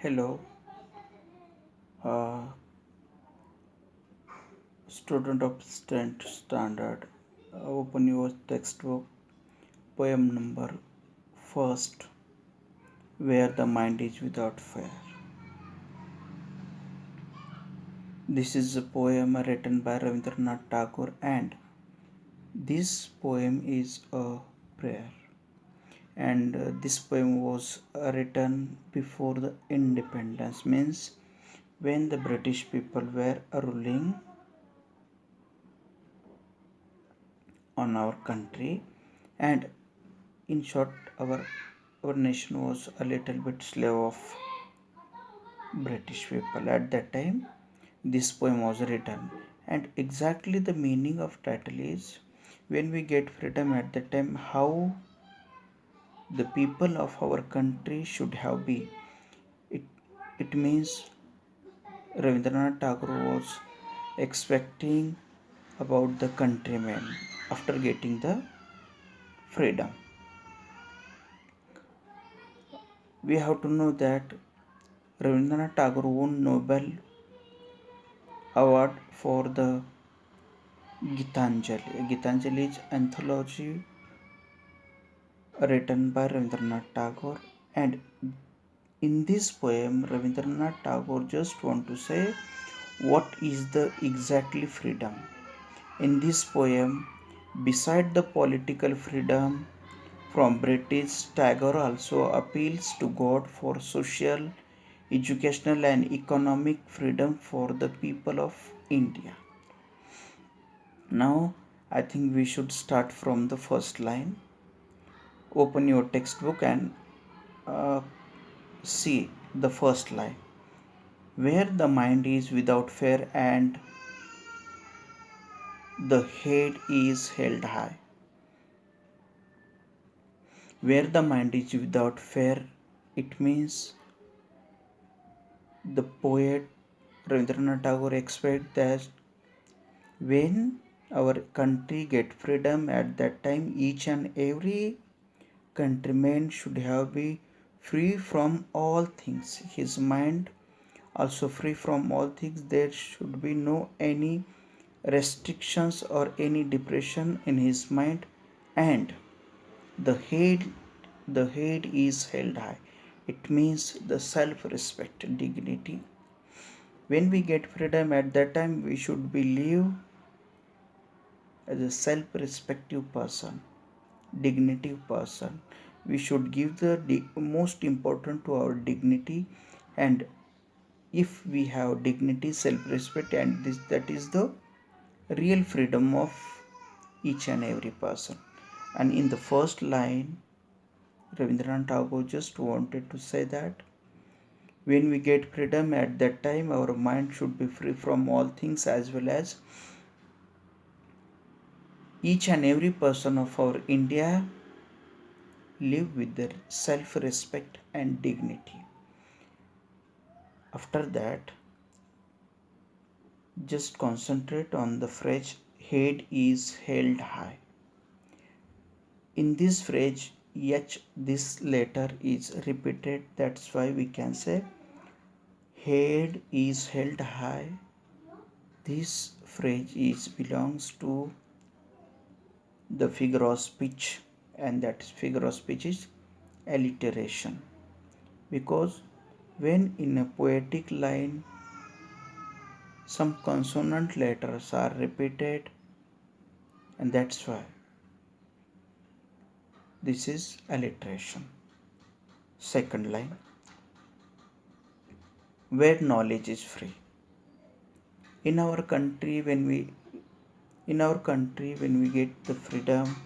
Hello, uh, student of 10th standard. Open your textbook. Poem number first, Where the Mind is Without Fear. This is a poem written by Rabindranath Tagore, and this poem is a prayer. And this poem was written before the independence, means when the British people were ruling on our country, and in short, our nation was a little bit slave of British people at that time. This poem was written, and exactly the meaning of title is when we get freedom at that time, how the people of our country should have been. It it means Rabindranath Tagore was expecting about the countrymen after getting the freedom. We have to know that Rabindranath Tagore won Nobel Award for the Gitanjali. Gitanjali is anthology written by Rabindranath Tagore, and in this poem Rabindranath Tagore just want to say what is the exactly freedom. In this poem, beside the political freedom from British, Tagore also appeals to God for social, educational and economic freedom for the people of India. Now, I think we should start from the first line. Open your textbook and uh, see the first line. Where the mind is without fear and the head is held high. Where the mind is without fear, it means the poet Rabindranath Tagore expects that when our country get freedom at that time, each and every countryman should have be free from all things. His mind also free from all things. There should be no any restrictions or any depression in his mind, and the head the head is held high. It means the self-respect, dignity. When we get freedom at that time, we should be live as a self-respective person, dignity person. We should give the most important to our dignity, and if we have dignity, self-respect, and this that is the real freedom of each and every person. And in the first line, Rabindranath Tagore just wanted to say that when we get freedom at that time, our mind should be free from all things, as well as each and every person of our India live with their self-respect and dignity. After that, just concentrate on the phrase head is held high. In this phrase, H, this letter is repeated. That's why we can say head is held high. This phrase is belongs to the figure of speech, and that figure of speech is alliteration, because when in a poetic line some consonant letters are repeated, and that's why this is alliteration. Second line, where knowledge is free. In our country, when we get the freedom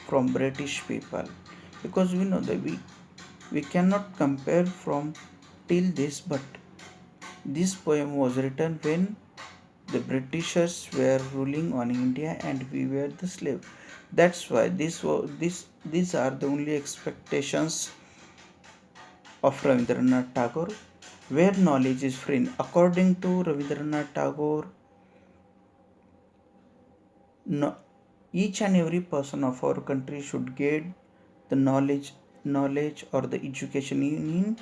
from British people, because we know that we cannot compare from till this, but this poem was written when the Britishers were ruling on India and we were the slave. That's why these are the only expectations of Rabindranath Tagore. Where knowledge is free, according to Rabindranath Tagore, no, each and every person of our country should get the knowledge or the education in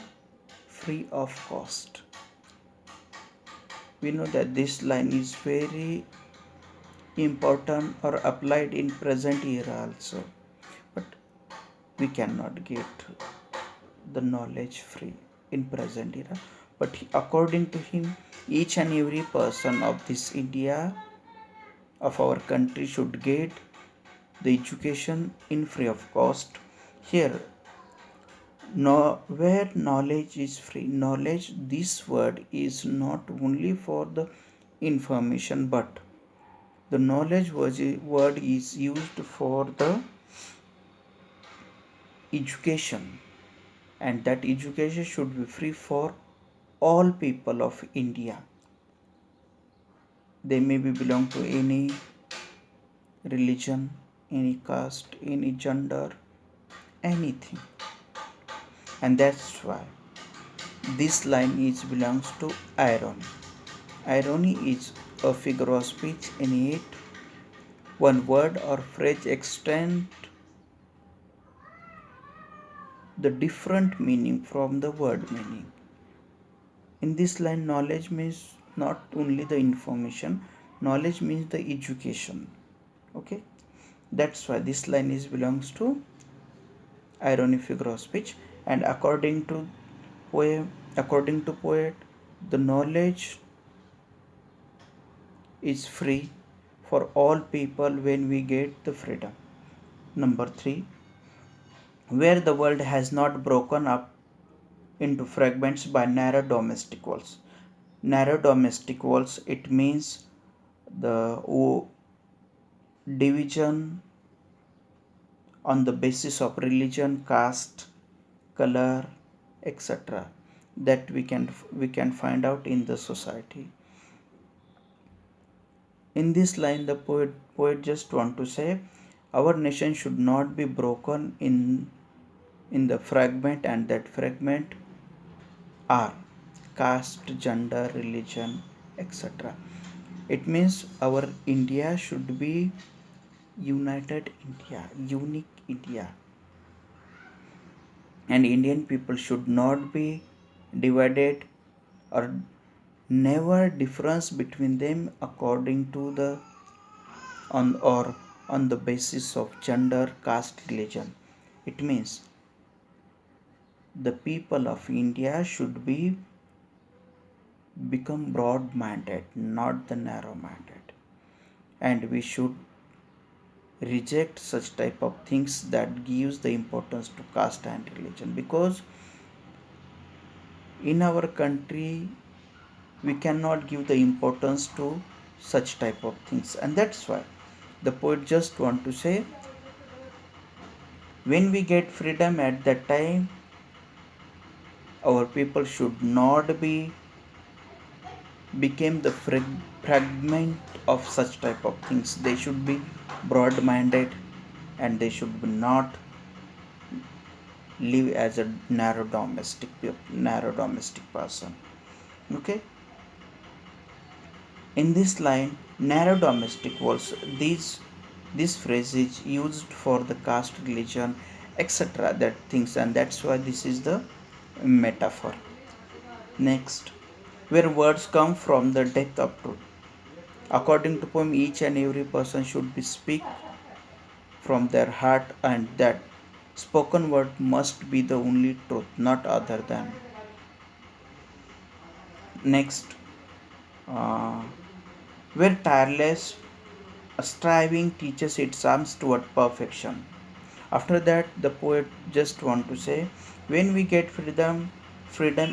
free of cost. We know that this line is very important or applied in present era also, but we cannot get the knowledge free in present era. But according to him, each and every person of this India, of our country, should get the education in free of cost. Here, no, where knowledge is free, knowledge, this word is not only for the information, but the knowledge word is used for the education, and that education should be free for all people of India. They may be belong to any religion, any caste, any gender, anything. And that's why this line is belongs to irony. Irony is a figure of speech in it. One word or phrase extend the different meaning from the word meaning. In this line, knowledge means not only the information, knowledge means the education. Okay, that's why this line is belongs to irony, figure of speech. And according to poet, the knowledge is free for all people when we get the freedom. Number 3, where the world has not broken up into fragments by narrow domestic walls. Narrow domestic walls, it means the division on the basis of religion, caste, color, etc., that we can find out in the society. In this line, the poet just want to say our nation should not be broken in the fragment, and that fragment are caste, gender, religion, etc. It means our India should be united India, unique India, and Indian people should not be divided, or never difference between them according to the on the basis of gender, caste, religion. It means the people of India should be become broad minded, not the narrow minded, and we should reject such type of things that gives the importance to caste and religion, because in our country we cannot give the importance to such type of things. And that's why the poet just want to say when we get freedom, at that time our people should not be became the fragment of such type of things. They should be broad minded, and they should not live as a narrow domestic person. Okay, in this line, narrow domestic walls, this phrase is used for the caste, religion, etc., that things, and that's why this is the metaphor. Next, where words come from the depth of truth. According to poem, each and every person should be speak from their heart, and that spoken word must be the only truth, not other than. Next, where tireless striving teaches its arms toward perfection. After that, the poet just want to say, when we get freedom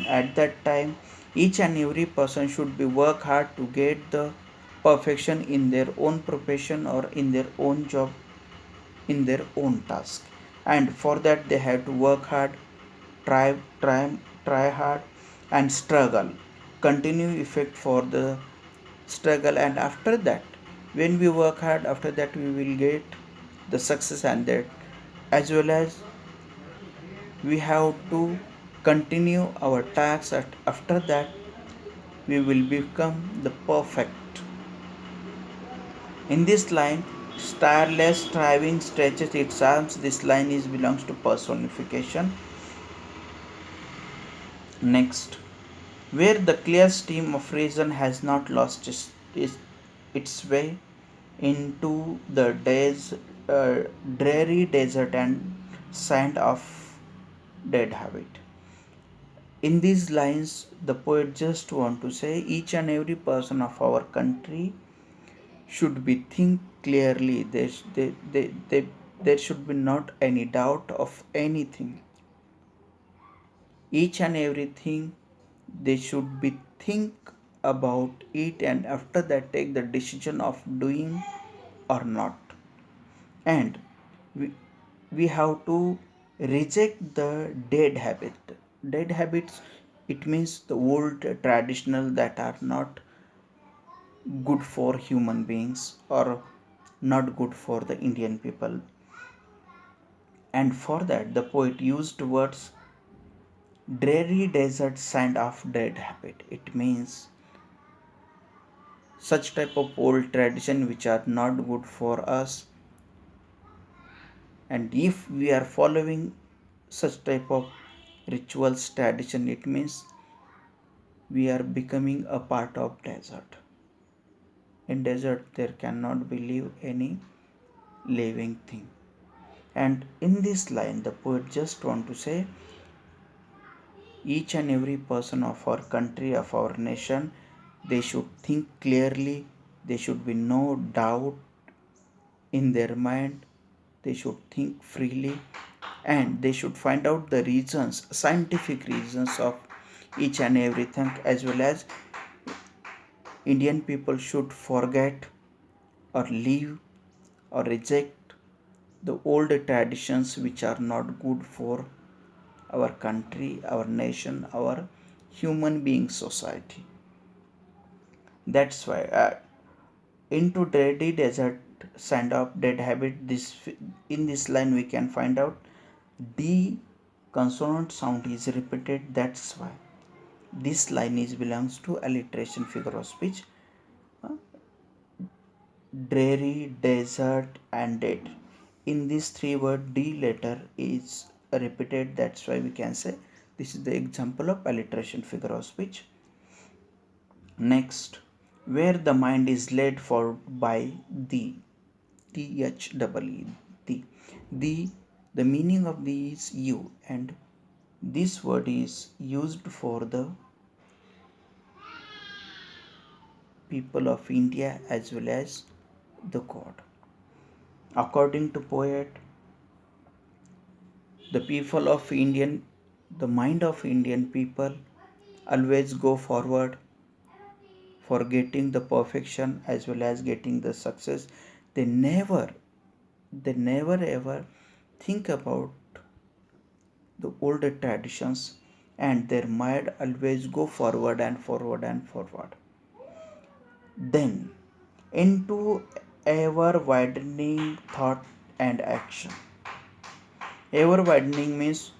at that time, each and every person should be work hard to get the perfection in their own profession or in their own job, in their own task. And for that they have to work hard, try hard, and struggle. Continue effect for the struggle, and after that, when we work hard, after that we will get the success, and that as well as we have to continue our tasks. After that we will become the perfect. In this line, tireless striving stretches its arms. This line is belongs to personification. Next, where the clear stream of reason has not lost its way into the dreary desert and sand of dead habit. In these lines, the poet just want to say each and every person of our country should be think clearly. There should be not any doubt of anything. Each and everything they should be think about it, and after that take the decision of doing or not. And we, we have to reject the dead habits. It means the old traditional that are not good for human beings or not good for the Indian people. And for that the poet used words dreary desert sand of dead habit. It means such type of old tradition which are not good for us, and if we are following such type of rituals tradition, it means we are becoming a part of desert. In desert there cannot be live any living thing. And in this line the poet just want to say each and every person of our country, of our nation, they should think clearly. There should be no doubt in their mind. They should think freely, and they should find out the reasons, scientific reasons of each and everything, as well as Indian people should forget or leave or reject the old traditions which are not good for our country, our nation, our human being society. That's why into dreary desert sand of dead habit. This in this line we can find out D consonant sound is repeated. That's why this line is belongs to alliteration figure of speech. Uh, Dreary, desert, and dead. In this three word, D letter is repeated. That's why we can say this is the example of alliteration figure of speech. Next, where the mind is led for by the the the meaning of the is you, and this word is used for the people of India as well as the god. According to poet, the people of Indian, the mind of Indian people always go forward for getting the perfection as well as getting the success. They never, they never ever think about the older traditions, and their mind always go forward and forward and forward. Then into ever widening thought and action. Ever widening means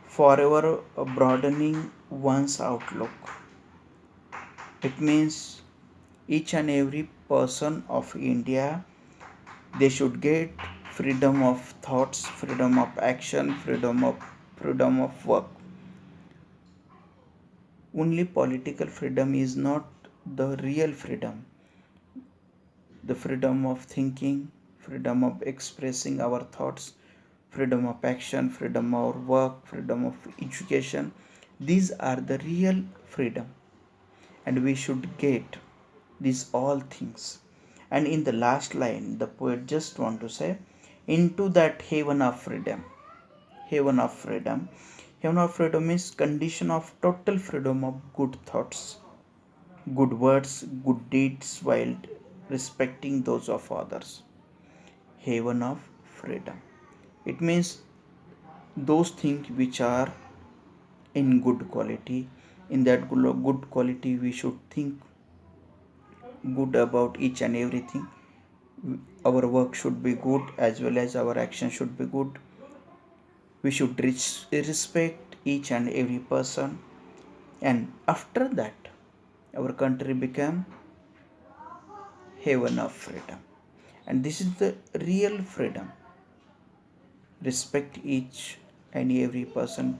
forever broadening one's outlook. It means each and every person of India, they should get freedom of thoughts, freedom of action, freedom of work. Only political freedom is not the real freedom. The freedom of thinking, freedom of expressing our thoughts, freedom of action, freedom of work, freedom of education, these are the real freedom, and we should get these all things. And in the last line the poet just want to say into that haven of freedom. Haven of freedom. Haven of freedom is condition of total freedom of good thoughts, good words, good deeds, while respecting those of others. Haven of freedom. It means those things which are in good quality. In that good quality, we should think good about each and everything. Our work should be good as well as our action should be good. We should respect each and every person, and after that, our country became haven of freedom. And this is the real freedom. Respect each and every person,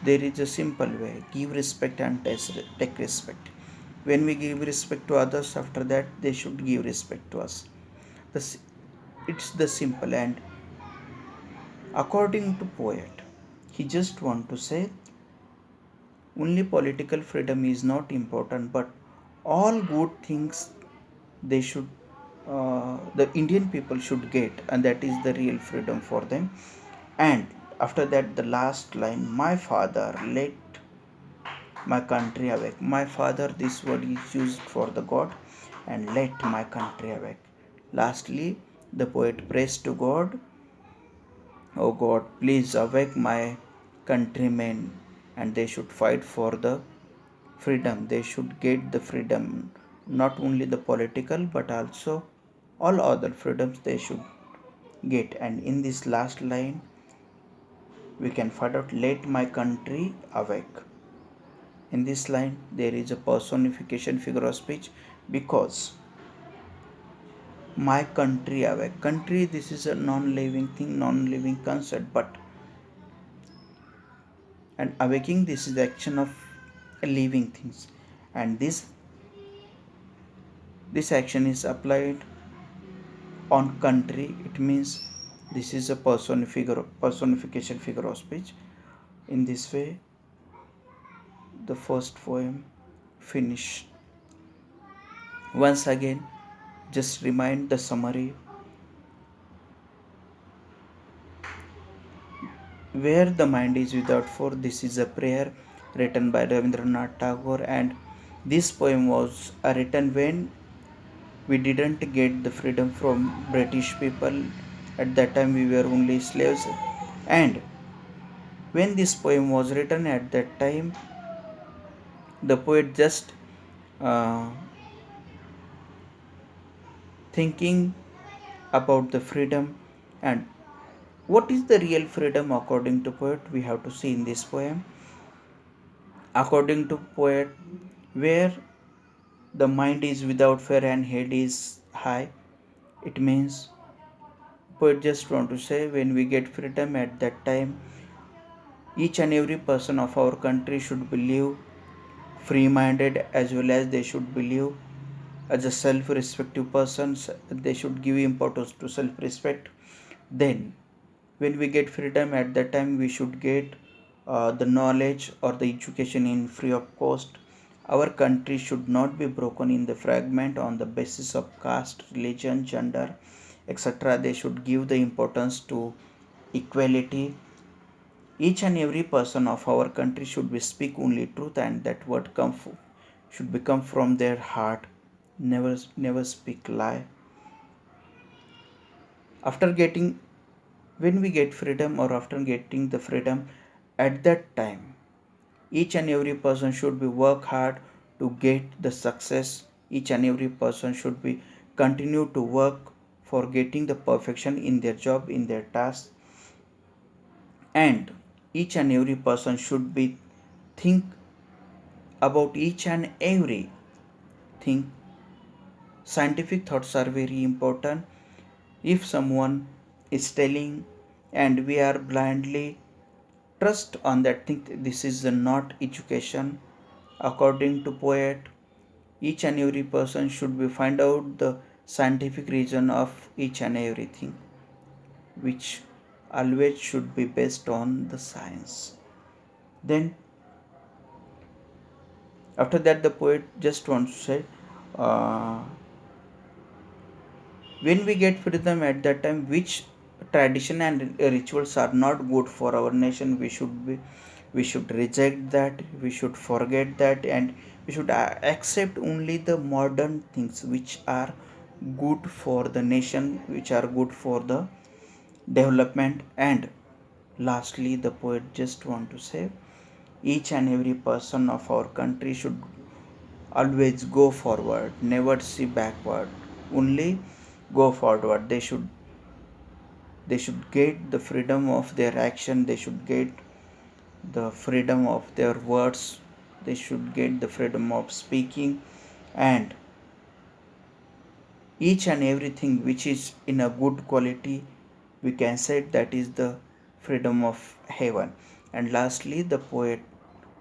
there is a simple way: give respect and take respect. When we give respect to others, after that they should give respect to us. The, it's the simple. And according to poet, he just want to say only political freedom is not important, but all good things they should the Indian people should get, and that is the real freedom for them. And after that, the last line: my father, let my country awake. My father, this word is used for the God, and let my country awake. Lastly, the poet prays to God: O God, please awake my countrymen, and they should fight for the freedom. They should get the freedom, not only the political but also all other freedoms they should get. And in this last line, we can find out: let my country awake. In this line, there is a personification figure of speech, because my country awake. Country, this is a non-living thing, non-living concept, but and awaking, this is the action of living things, and this action is applied on country. It means this is a personification figure of speech. In this way, the first poem finished. Once again, just remind the summary: where the mind is without force. This is a prayer written by Rabindranath Tagore, and this poem was written when we didn't get the freedom from British people. At that time, we were only slaves, and when this poem was written at that time, the poet just uh, thinking about the freedom. And what is the real freedom according to poet? We have to see in this poem. According to poet, where the mind is without fear and head is high, it means poet just want to say when we get freedom at that time, each and every person of our country should believe free-minded, as well as they should believe as a self-respective persons. They should give importance to self-respect. Then when we get freedom at that time, we should get the knowledge or the education in free of cost. Our country should not be broken in the fragment on the basis of caste, religion, gender, etc. They should give the importance to equality. Each and every person of our country should be speak only truth, and that word should become from their heart. Never speak lie. After getting When we get freedom, or after getting the freedom, at that time each and every person should be work hard to get the success. Each and every person should be continue to work for getting the perfection in their job, in their task. And each and every person should be think about each and every thing. Scientific thoughts are very important. If someone is telling and we are blindly trust on that thing, this is not education. According to poet, each and every person should be find out the scientific reason of each and everything, which always should be based on the science. Then after that, the poet just wants to say, uh, when we get freedom at that time, which tradition and rituals are not good for our nation, we should reject that, we should forget that, and we should accept only the modern things which are good for the nation, which are good for the development. And lastly, the poet just want to say each and every person of our country should always go forward, never see backward, only go forward. They should get the freedom of their action, they should get the freedom of their words, they should get the freedom of speaking, and each and everything which is in a good quality, we can say that is the freedom of heaven. And lastly, the poet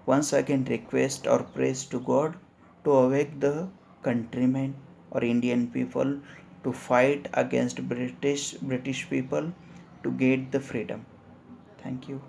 once again requests or prays to God to awake the countrymen or Indian people to fight against British people to get the freedom. Thank you.